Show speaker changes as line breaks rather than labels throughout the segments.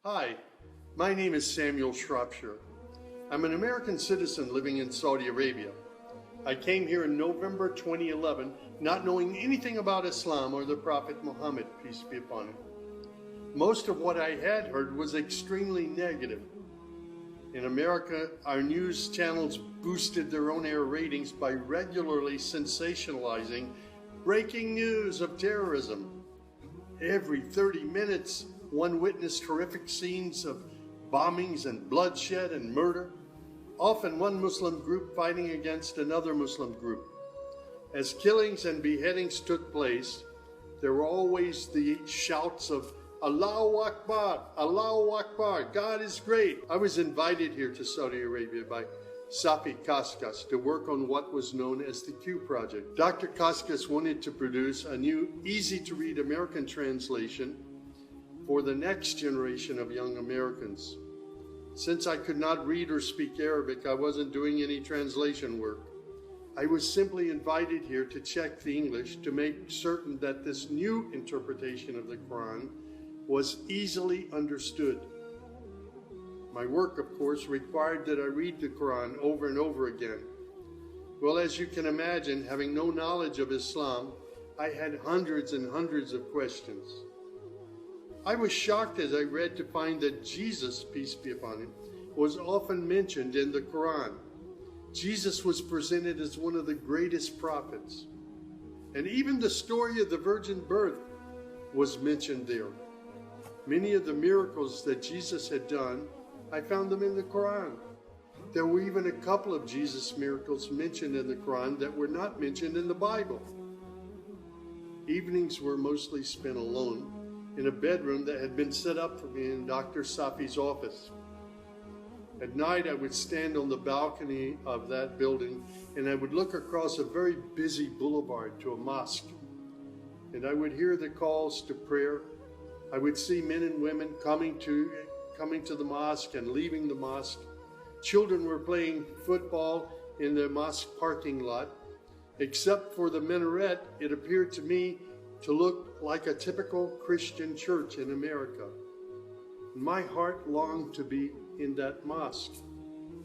Hi, my name is Samuel Shropshire. I'm an American citizen living in Saudi Arabia. I came here in November 2011, not knowing anything about Islam or the Prophet Muhammad, peace be upon him. Most of what I had heard was extremely negative. In America, our news channels boosted their on-air ratings by regularly sensationalizing breaking news of terrorism. Every 30 minutes, one witnessed horrific scenes of bombings and bloodshed and murder, often one Muslim group fighting against another Muslim group. As killings and beheadings took place, there were always the shouts of Allahu Akbar, Allahu Akbar, God is great. I was invited here to Saudi Arabia by Safi Kaskas to work on what was known as the Q Project. Dr. Kaskas wanted to produce a new, easy-to-read American translation for the next generation of young Americans. Since I could not read or speak Arabic, I wasn't doing any translation work. I was simply invited here to check the English to make certain that this new interpretation of the Quran was easily understood. My work, of course, required that I read the Quran over and over again. Well, as you can imagine, having no knowledge of Islam, I had hundreds and hundreds of questions. I was shocked as I read to find that Jesus, peace be upon him, was often mentioned in the Quran. Jesus was presented as one of the greatest prophets. And even the story of the virgin birth was mentioned there. Many of the miracles that Jesus had done, I found them in the Quran. There were even a couple of Jesus miracles mentioned in the Quran that were not mentioned in the Bible. Evenings were mostly spent alone in a bedroom that had been set up for me in Dr. Safi's office. At night, I would stand on the balcony of that building and I would look across a very busy boulevard to a mosque. And I would hear the calls to prayer. I would see men and women coming to the mosque and leaving the mosque. Children were playing football in the mosque parking lot. Except for the minaret, it appeared to me to look like a typical Christian church in America. My heart longed to be in that mosque.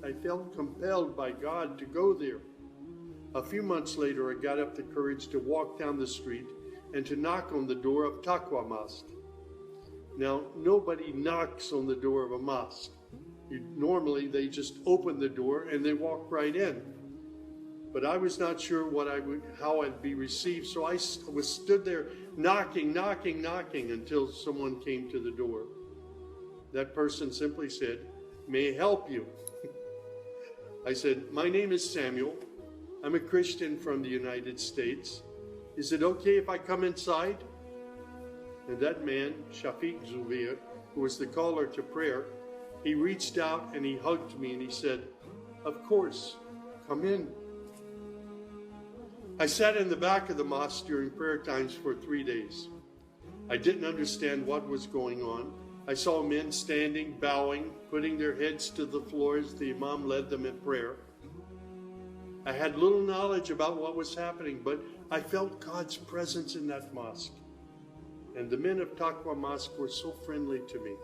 I felt compelled by God to go there. A few months later, I got up the courage to walk down the street and to knock on the door of Taqwa Mosque. Now, nobody knocks on the door of a mosque. Normally, they just open the door and they walk right in. But I was not sure how I'd be received, so I stood there knocking until someone came to the door. That person simply said, "May I help you?" I said, "My name is Samuel. I'm a Christian from the United States. Is it okay if I come inside?" And that man, Shafiq Zubair, who was the caller to prayer, he reached out and he hugged me and he said, "Of course, come in." I sat in the back of the mosque during prayer times for 3 days. I didn't understand what was going on. I saw men standing, bowing, putting their heads to the floor as the imam led them in prayer. I had little knowledge about what was happening, but I felt God's presence in that mosque. And the men of Taqwa Mosque were so friendly to me.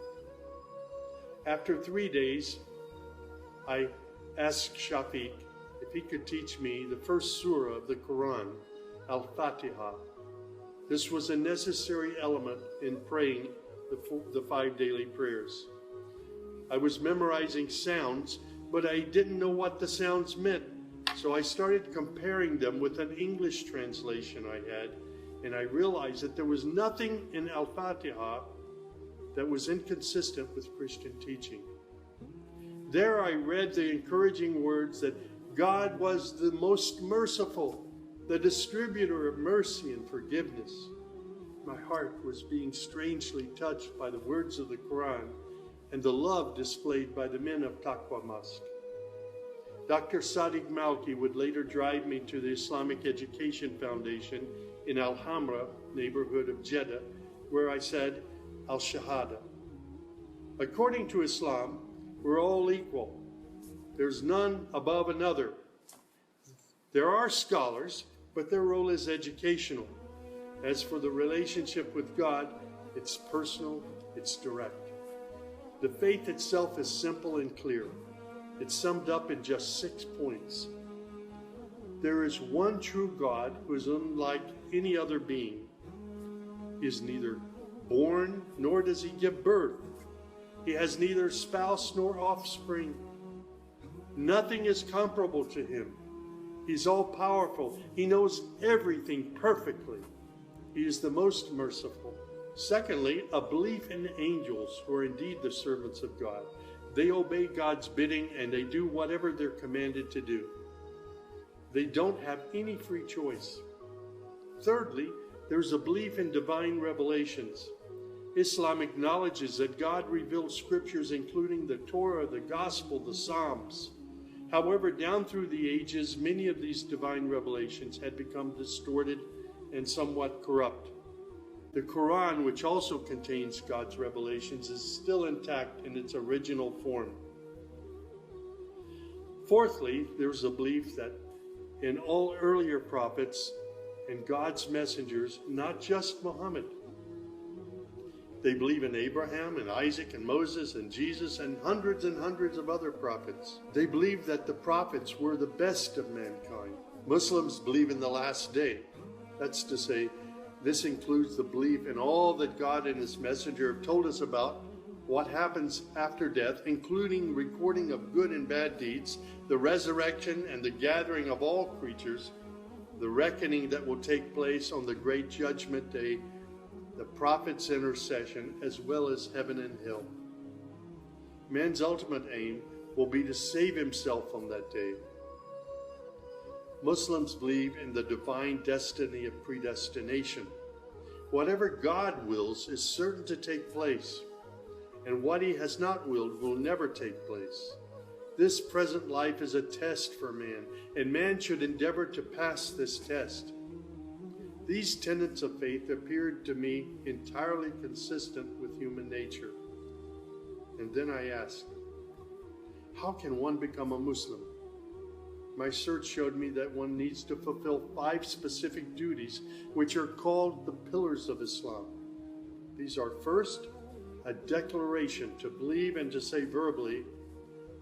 After 3 days, I asked Shafiq if he could teach me the first surah of the Quran, Al-Fatiha. This was a necessary element in praying the 5 daily prayers. I was memorizing sounds, but I didn't know what the sounds meant. So I started comparing them with an English translation I had, and I realized that there was nothing in Al-Fatiha that was inconsistent with Christian teaching. There I read the encouraging words that God was the most merciful, the distributor of mercy and forgiveness. My heart was being strangely touched by the words of the Quran and the love displayed by the men of Taqwa Mosque. Dr. Sadiq Malki would later drive me to the Islamic Education Foundation in Al-Hamra neighborhood of Jeddah, where I said Al-Shahada. According to Islam, we're all equal. There's none above another. There are scholars, but their role is educational. As for the relationship with God, it's personal, it's direct. The faith itself is simple and clear. It's summed up in just 6 points. There is one true God who is unlike any other being. He is neither born nor does he give birth. He has neither spouse nor offspring. Nothing is comparable to him. He's all-powerful. He knows everything perfectly. He is the most merciful. Secondly, a belief in angels who are indeed the servants of God. They obey God's bidding and they do whatever they're commanded to do. They don't have any free choice. Thirdly, there's a belief in divine revelations. Islam acknowledges that God revealed scriptures including the Torah, the Gospel, the Psalms. However, down through the ages, many of these divine revelations had become distorted and somewhat corrupt. The Quran, which also contains God's revelations, is still intact in its original form. Fourthly, there's a belief that in all earlier prophets and God's messengers, not just Muhammad. They believe in Abraham and Isaac and Moses and Jesus and hundreds of other prophets. They believe that the prophets were the best of mankind. Muslims believe in the last day. That's to say, this includes the belief in all that God and his messenger have told us about what happens after death, including recording of good and bad deeds, the resurrection and the gathering of all creatures, the reckoning that will take place on the great judgment day, the prophet's intercession, as well as heaven and hell. Man's ultimate aim will be to save himself on that day. Muslims believe in the divine destiny of predestination. Whatever God wills is certain to take place, and what he has not willed will never take place. This present life is a test for man, and man should endeavor to pass this test. These tenets of faith appeared to me entirely consistent with human nature. And then I asked, how can one become a Muslim? My search showed me that one needs to fulfill 5 specific duties, which are called the pillars of Islam. These are: first, a declaration to believe and to say verbally,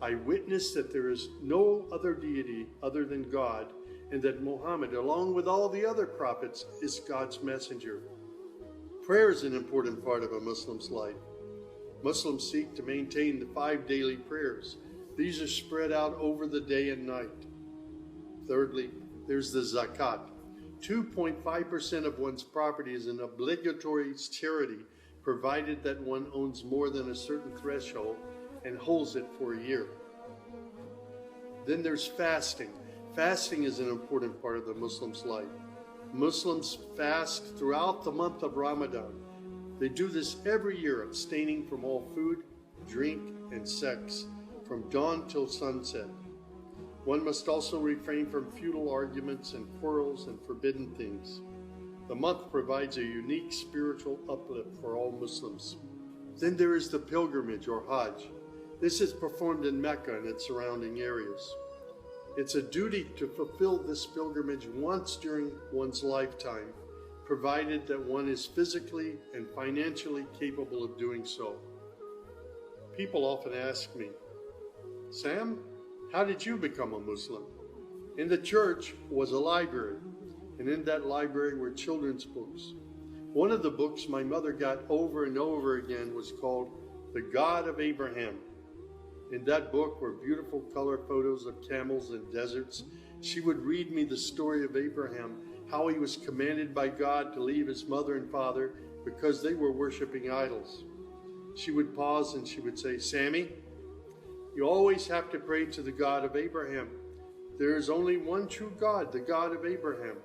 I witness that there is no other deity other than God, and that Muhammad, along with all the other prophets, is God's messenger. Prayer is an important part of a Muslim's life. Muslims seek to maintain the 5 daily prayers. These are spread out over the day and night. Thirdly, there's the zakat. 2.5% of one's property is an obligatory charity, provided that one owns more than a certain threshold and holds it for a year. Then there's fasting. Fasting is an important part of the Muslim's life. Muslims fast throughout the month of Ramadan. They do this every year, abstaining from all food, drink, and sex, from dawn till sunset. One must also refrain from futile arguments and quarrels and forbidden things. The month provides a unique spiritual uplift for all Muslims. Then there is the pilgrimage or Hajj. This is performed in Mecca and its surrounding areas. It's a duty to fulfill this pilgrimage once during one's lifetime, provided that one is physically and financially capable of doing so. People often ask me, Sam, how did you become a Muslim? In the church was a library, and in that library were children's books. One of the books my mother got over and over again was called The God of Abraham. In that book were beautiful color photos of camels and deserts. She would read me the story of Abraham, how he was commanded by God to leave his mother and father because they were worshiping idols. She would pause and she would say, Sammy, you always have to pray to the God of Abraham. There is only one true God, the God of Abraham.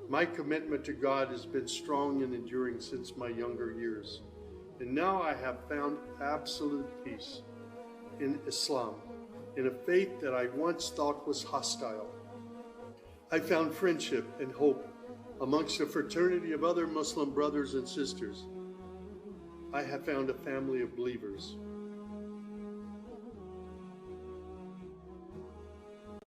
My commitment to God has been strong and enduring since my younger years. And now I have found absolute peace in Islam, in a faith that I once thought was hostile. I found friendship and hope amongst a fraternity of other Muslim brothers and sisters. I have found a family of believers.